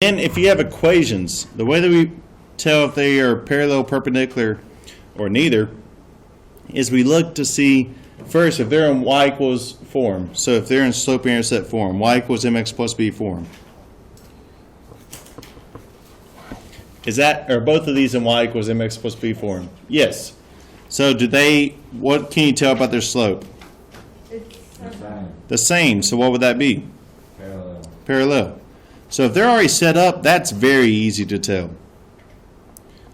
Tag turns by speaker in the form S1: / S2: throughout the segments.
S1: Then if you have equations, the way that we tell if they are parallel, perpendicular, or neither is we look to see first if they're in y equals form. So if they're in slope-intercept form, y equals mx plus b form. Is that, are both of these in y equals mx plus b form? Yes. So do they, what can you tell about their slope?
S2: It's
S1: The same. So what would that be?
S3: Parallel.
S1: Parallel. So if they're already set up, that's very easy to tell.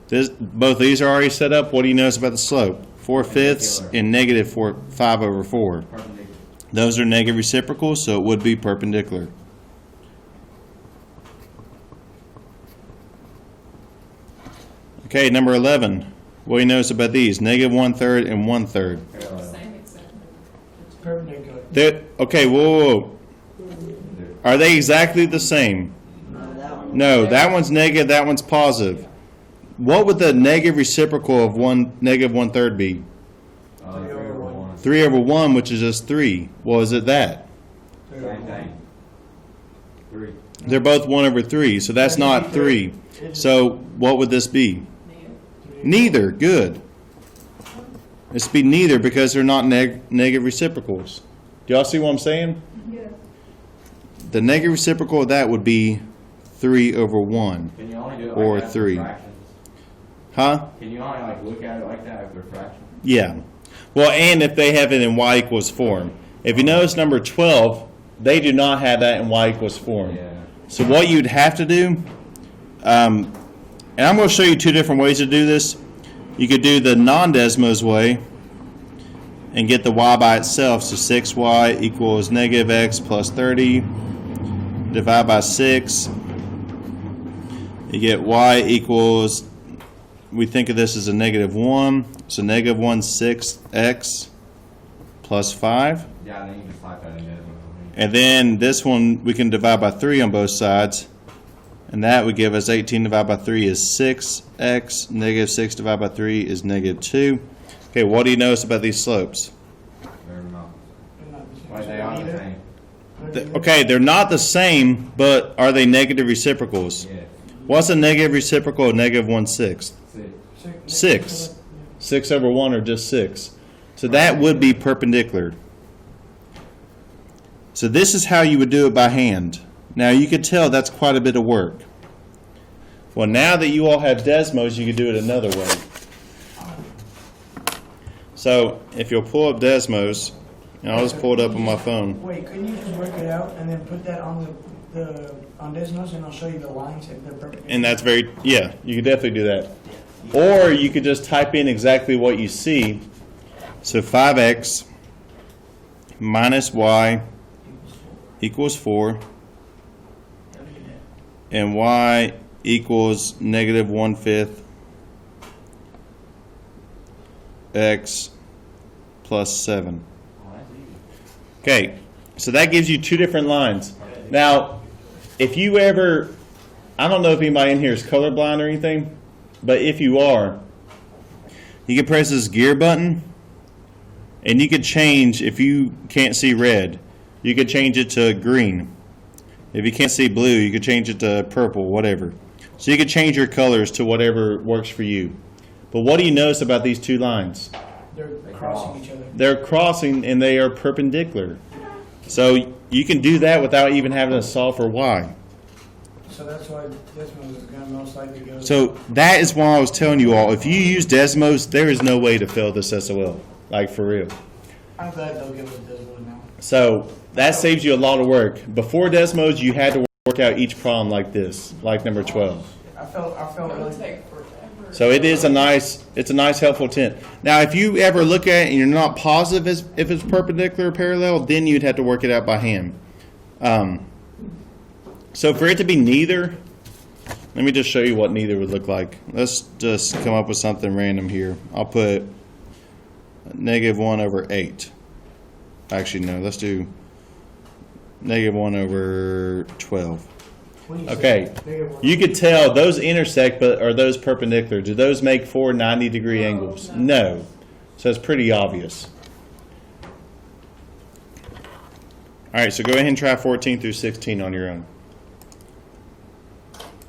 S1: Both of these are already set up. What do you notice about the slope? 4/5 and negative 5/4.
S3: Perpendicular.
S1: Those are negative reciprocals, so it would be perpendicular. Okay, number 11. What do you notice about these? Negative 1/3 and 1/3.
S3: Parallel.
S2: same exactly.
S4: Perpendicular.
S1: Okay, whoa. Are they exactly the same? No, that one's negative, that one's positive. What would the negative reciprocal of negative 1/3 be?
S3: 3/1.
S1: 3/1, which is just 3. Well, is it that?
S3: Same thing. 3.
S1: They're both 1/3, so that's not 3. So what would this be? Neither. Good. This would be neither because they're not negative reciprocals. Do y'all see what I'm saying?
S2: Yes.
S1: The negative reciprocal of that would be 3/1.
S3: Can you only do it
S1: Or
S3: like that for
S1: 3.
S3: fractions?
S1: Huh?
S3: Can you only like look at it like that if they're fractions?
S1: Yeah. Well, and if they have it in y equals form. If you notice number 12, they do not have that in y equals form.
S3: Yeah.
S1: So what you'd have to do, and I'm going to show you two different ways to do this. You could do the non-Desmos way and get the y by itself. So 6y equals negative x plus 30. Divide by 6. You get y equals, we think of this as a negative 1. So negative 1/6 x plus 5.
S3: Yeah, then you can type that in there.
S1: And then this one we can divide by 3 on both sides. And that would give us 18 divided by 3 is 6x. Negative 6 divided by 3 is negative 2. Okay, what do you notice about these slopes?
S3: They're not.
S4: They're not the same.
S3: Wait, they are the same.
S1: Okay, they're not the same, but are they negative reciprocals?
S3: Yeah.
S1: What's a negative reciprocal of negative 1/6?
S3: 6.
S1: 6. 6/1 or just 6. So that would be perpendicular. So this is how you would do it by hand. Now you could tell that's quite a bit of work. Well, now that you all have Desmos, you can do it another way. So if you'll pull up Desmos, and I'll just pull it up on my phone.
S4: Wait, couldn't you just work it out and then put that on on Desmos and I'll show you the lines if they're perpendicular?
S1: And that's very, yeah, you could definitely do that. Or you could just type in exactly what you see. So 5x minus y equals 4. And y equals negative 1/5 x plus 7.
S3: Oh, that's easy.
S1: Okay, so that gives you two different lines. Now, if you ever, I don't know if anybody in here is colorblind or anything, but if you are, you can press this gear button, and you could change, if you can't see red, you could change it to green. If you can't see blue, you could change it to purple, whatever. So you could change your colors to whatever works for you. But what do you notice about these two lines?
S4: They're crossing each other.
S1: They're crossing and they are perpendicular. So you can do that without even having to solve for y.
S4: So that's why Desmos is going to most likely go.
S1: So that is why I was telling you all, if you use Desmos, there is no way to fail this SOL. Like, for real.
S4: I'm glad they'll give us Desmos now.
S1: So that saves you a lot of work. Before Desmos, you had to work out each problem like this, like number 12.
S4: I felt
S2: It'll
S4: really.
S2: take forever.
S1: So it's a nice helpful tint. Now, if you ever look at it and you're not positive if it's perpendicular or parallel, then you'd have to work it out by hand. So for it to be neither, let me just show you what neither would look like. Let's just come up with something random here. I'll put negative 1/8. Actually, no, let's do negative 1/12.
S4: When you say
S1: Okay,
S4: bigger one-
S1: you could tell those intersect, but are those perpendicular? Do those make four 90-degree angles? No. So it's pretty obvious. All right, so go ahead and try 14 through 16 on your own.